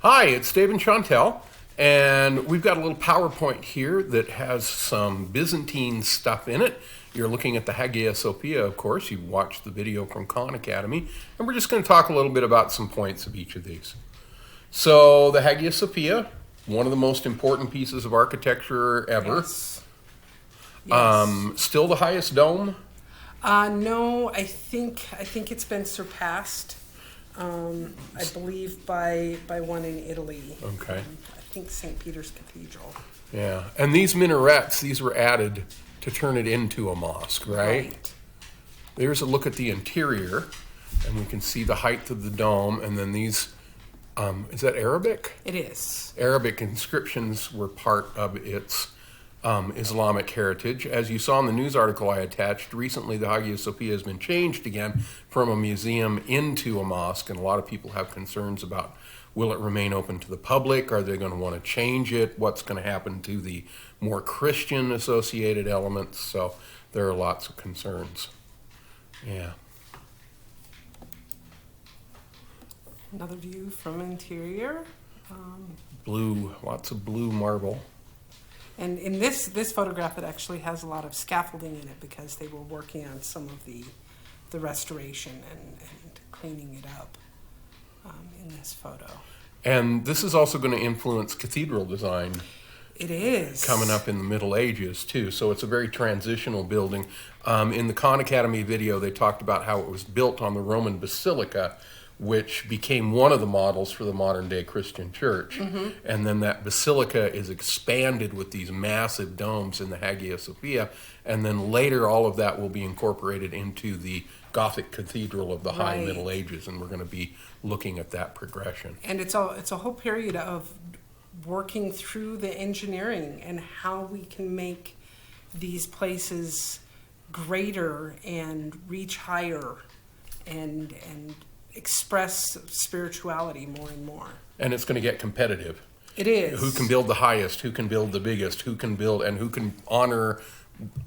Hi, it's Dave and Chontelle, and we've got a little PowerPoint here that has some Byzantine stuff in it. You're looking at the Hagia Sophia, of course. You've watched the video from Khan Academy, and we're just going to talk a little bit about some points of each of these. So, the Hagia Sophia, one of the most important pieces of architecture ever. Yes. Still the highest dome? No, I think it's been surpassed. I believe by one in Italy. Okay. I think St. Peter's Cathedral. Yeah, and these minarets, these were added to turn it into a mosque, right? There's a look at the interior, and we can see the height of the dome, and then these, is that Arabic? It is. Arabic inscriptions were part of its Islamic heritage. As you saw in the news article I attached, recently the Hagia Sophia has been changed again from a museum into a mosque, and a lot of people have concerns about, will it remain open to the public? Are they going to want to change it? What's going to happen to the more Christian associated elements? So there are lots of concerns. Yeah. Another view from interior. Blue, lots of blue marble. And in this photograph, it actually has a lot of scaffolding in it because they were working on some of the restoration and cleaning it up in this photo. And this is also going to influence cathedral design. It is. Coming up in the Middle Ages, too. So it's a very transitional building. In the Khan Academy video, they talked about how it was built on the Roman Basilica, which became one of the models for the modern-day Christian church. Mm-hmm. And then that basilica is expanded with these massive domes in the Hagia Sophia, and then later all of that will be incorporated into the Gothic cathedral of the High Middle Ages, and we're going to be looking at that progression. And it's a whole period of working through the engineering and how we can make these places greater and reach higher and express spirituality more and more. And it's going to get competitive. It is. Who can build the highest, who can build the biggest, who can build, and who can honor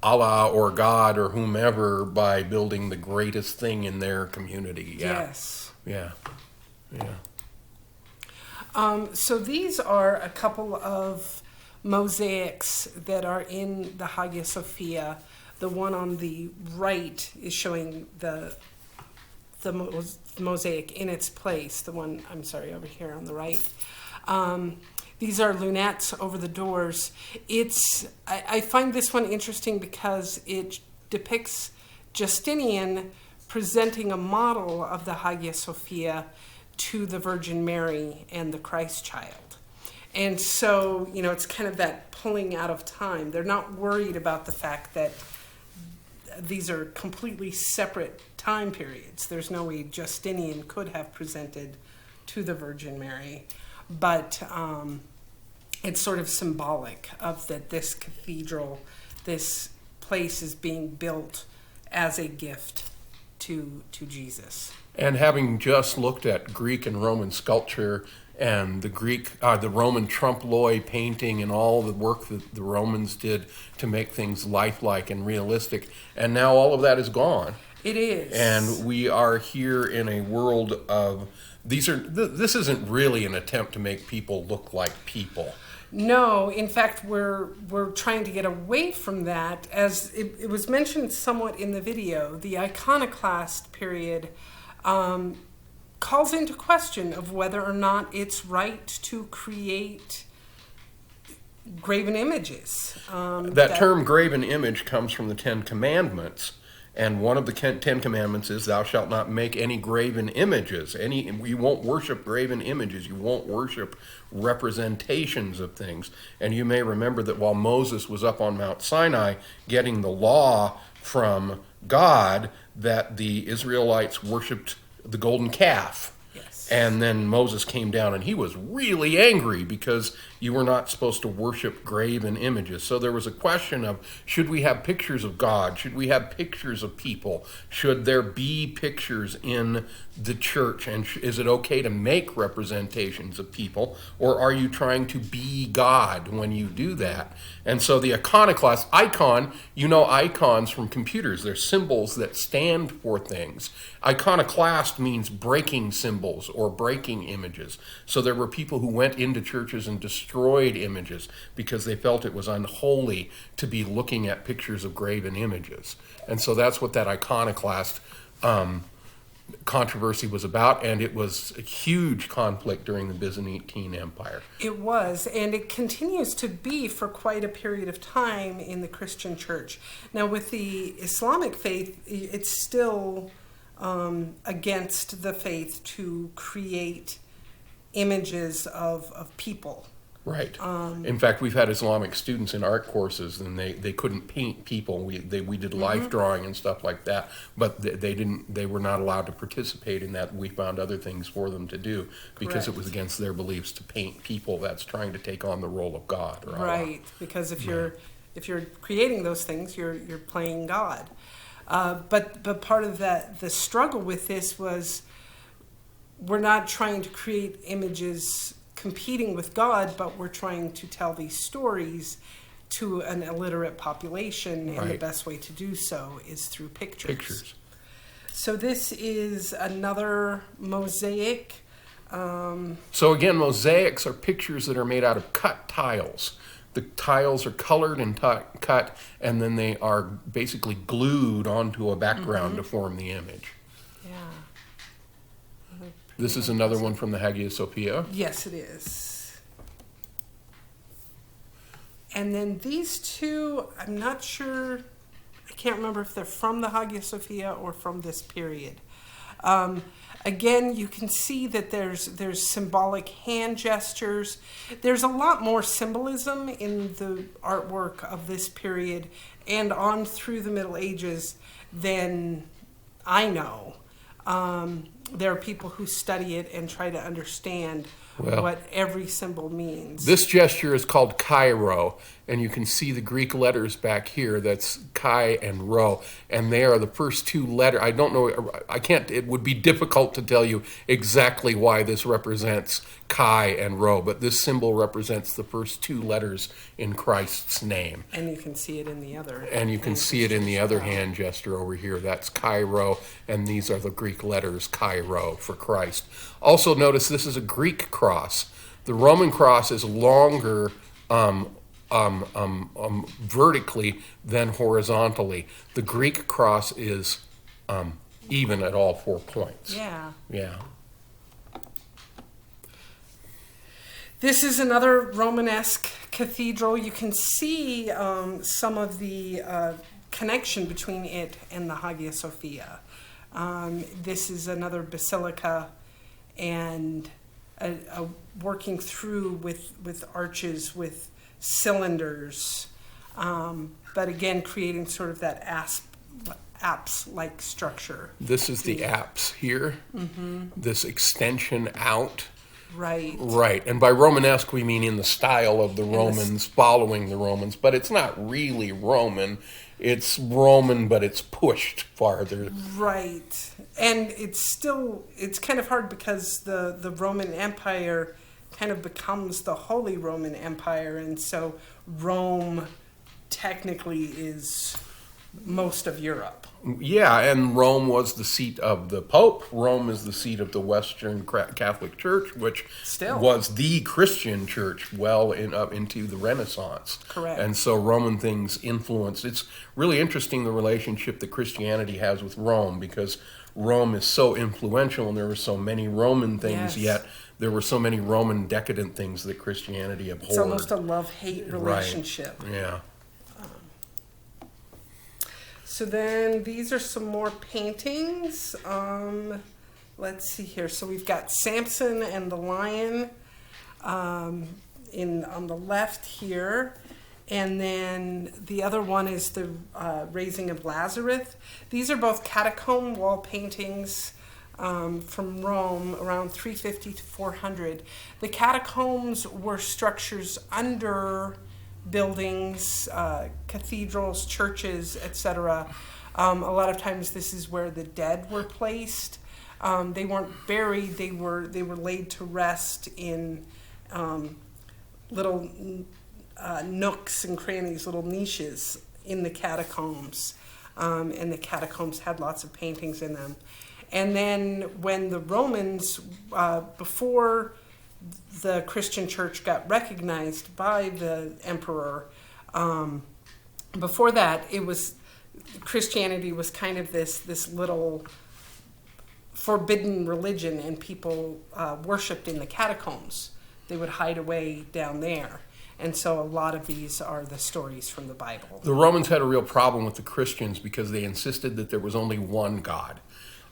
Allah or God or whomever by building the greatest thing in their community. Yeah. Yes. Yeah. Yeah. So these are a couple of mosaics that are in the Hagia Sophia. The one on the right is showing the mosaic in its place. The one, I'm sorry, over here on the right. These are lunettes over the doors. I find this one interesting because it depicts Justinian presenting a model of the Hagia Sophia to the Virgin Mary and the Christ child. And so, it's kind of that pulling out of time. They're not worried about the fact that these are completely separate time periods. There's no way Justinian could have presented to the Virgin Mary, but it's sort of symbolic of that this cathedral, this place is being built as a gift to Jesus. And having just looked at Greek and Roman sculpture and the Roman trompe-l'oeil painting and all the work that the Romans did to make things lifelike and realistic, and now all of that is gone. It is. And we are here in a world of this isn't really an attempt to make people look like people. No, in fact, we're trying to get away from that. As it was mentioned somewhat in the video, the iconoclast period calls into question of whether or not it's right to create graven images. That term graven image comes from the Ten Commandments. And one of the Ten Commandments is, thou shalt not make any graven images. You won't worship graven images. You won't worship representations of things. And you may remember that while Moses was up on Mount Sinai getting the law from God, that the Israelites worshipped the golden calf. Yes. And then Moses came down and he was really angry because you were not supposed to worship graven images. So there was a question of, should we have pictures of God? Should we have pictures of people? Should there be pictures in the church, and is it okay to make representations of people, or are you trying to be God when you do that? And so the iconoclast, icon, you know icons from computers, they're symbols that stand for things. Iconoclast means breaking symbols or breaking images. So there were people who went into churches and destroyed images because they felt it was unholy to be looking at pictures of graven images. And so that's what that iconoclast controversy was about, and it was a huge conflict during the Byzantine Empire. It was, and it continues to be for quite a period of time in the Christian church. Now, with the Islamic faith, it's still against the faith to create images of people. Right. In fact, we've had Islamic students in art courses, and they couldn't paint people. We did life drawing and stuff like that, but they were not allowed to participate in that. We found other things for them to do because it was against their beliefs to paint people that's trying to take on the role of God. Or Allah. Right, because if you're creating those things, you're playing God. But part of the struggle with this was we're not trying to create images competing with God, but we're trying to tell these stories to an illiterate population, and the best way to do so is through pictures. So this is another mosaic. So again, mosaics are pictures that are made out of cut tiles. The tiles are colored and cut, and then they are basically glued onto a background to form the image. Yeah. This is another one from the Hagia Sophia. Yes, it is. And then these two, I'm not sure, I can't remember if they're from the Hagia Sophia or from this period. Again, you can see that there's symbolic hand gestures. There's a lot more symbolism in the artwork of this period and on through the Middle Ages than I know. There are people who study it and try to understand what every symbol means. This gesture is called Chi-Rho, and you can see the Greek letters back here. That's Chi and Rho, and they are the first two letters. I don't know, it would be difficult to tell you exactly why this represents Chi and Rho, but this symbol represents the first two letters in Christ's name. And you can see it in the other. And you can see it in the other hand gesture over here. That's Chi-Rho, and these are the Greek letters Chi-Rho for Christ. Also notice this is a Greek cross. The Roman cross is longer vertically than horizontally. The Greek cross is even at all 4 points. Yeah. Yeah. This is another Romanesque cathedral. You can see some of the connection between it and the Hagia Sophia. This is another basilica, and working through with arches, with cylinders, but again creating sort of that apse-like structure. This is the apse here, this extension out. Right. Right, and by Romanesque we mean in the style of the Romans, following the Romans, but it's not really Roman. It's Roman, but it's pushed farther. Right, and it's kind of hard because the Roman Empire kind of becomes the Holy Roman Empire, and so Rome technically is most of Europe. Yeah, and Rome was the seat of the Pope. Rome is the seat of the Western Catholic Church, which was the Christian church well into the Renaissance. Correct. And so Roman things influenced. It's really interesting the relationship that Christianity has with Rome, because Rome is so influential and there were so many Roman things, yet there were so many Roman decadent things that Christianity abhorred. It's almost a love-hate relationship. Right. Yeah. So then these are some more paintings. Let's see here. So we've got Samson and the lion on the left here. And then the other one is the raising of Lazarus. These are both catacomb wall paintings from Rome around 350 to 400. The catacombs were structures under buildings, cathedrals, churches, etc. A lot of times this is where the dead were placed. They weren't buried. They were laid to rest in little nooks and crannies, little niches in the catacombs. And the catacombs had lots of paintings in them. And then when the Romans, before the Christian church got recognized by the emperor, before that, Christianity was kind of this little forbidden religion, and people worshipped in the catacombs. They would hide away down there. And so a lot of these are the stories from the Bible. The Romans had a real problem with the Christians because they insisted that there was only one God.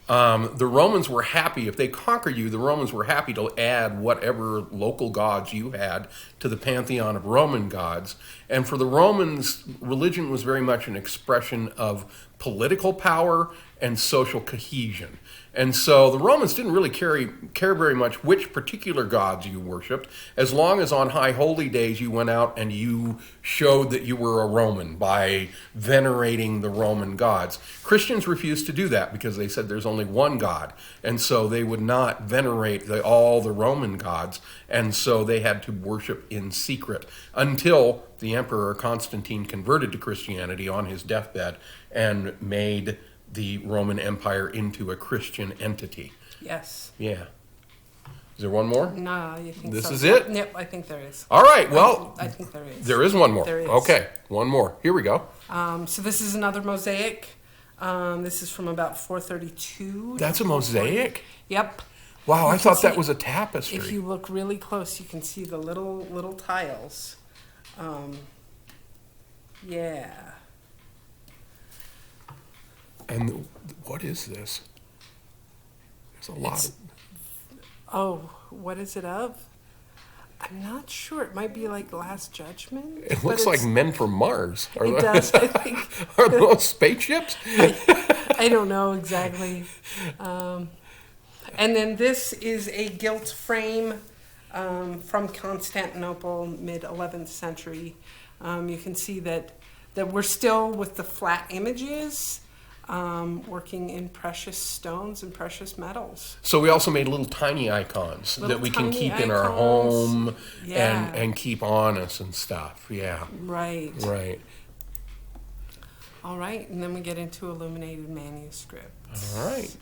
The Romans were happy, if they conquered you, the Romans were happy to add whatever local gods you had to the pantheon of Roman gods. And for the Romans, religion was very much an expression of political power and social cohesion. And so the Romans didn't really care very much which particular gods you worshipped, as long as on high holy days you went out and you showed that you were a Roman by venerating the Roman gods. Christians refused to do that because they said there's only one God, and so they would not venerate all the Roman gods, and so they had to worship in secret until the Emperor Constantine converted to Christianity on his deathbed and made the Roman Empire into a Christian entity. Yes. Yeah. Is there one more? No, you think This so? is it? Yep, I think there is. All right, well, I think there is. there is one more. There is. Okay, one more. Here we go. So this is another mosaic. This is from about 432. That's a mosaic? Yep. Wow, I can thought that see- was a tapestry. If you look really close, you can see the little tiles. Yeah. And what is this? There's a lot of... Oh, what is it of? I'm not sure. It might be like Last Judgment. It but looks like it's- Men from Mars. It does, I think. Are those spaceships? I don't know exactly. And then this is a gilt frame from Constantinople, mid-11th century. You can see that we're still with the flat images, working in precious stones and precious metals. So we also made little tiny icons Little that we can tiny keep in our icons. home Yeah. and keep on us and stuff. Yeah, Right. right. All right, and then we get into illuminated manuscripts. All right.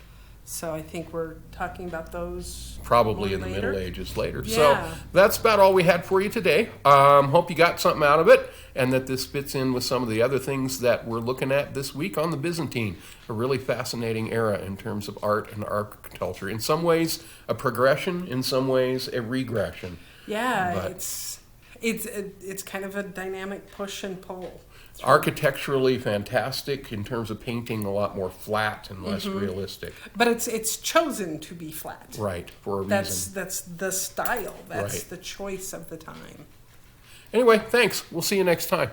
So I think we're talking about those Probably in the later. Middle Ages later. Yeah. So that's about all we had for you today. Hope you got something out of it and that this fits in with some of the other things that we're looking at this week on the Byzantine. A really fascinating era in terms of art and architecture. In some ways, a progression. In some ways, a regression. Yeah, But- it's kind of a dynamic push and pull. Architecturally fantastic, in terms of painting a lot more flat and less Mm-hmm. realistic. But it's chosen to be flat. Right, for a That's reason. the style. That's Right. the choice of the time. Anyway, thanks. We'll see you next time.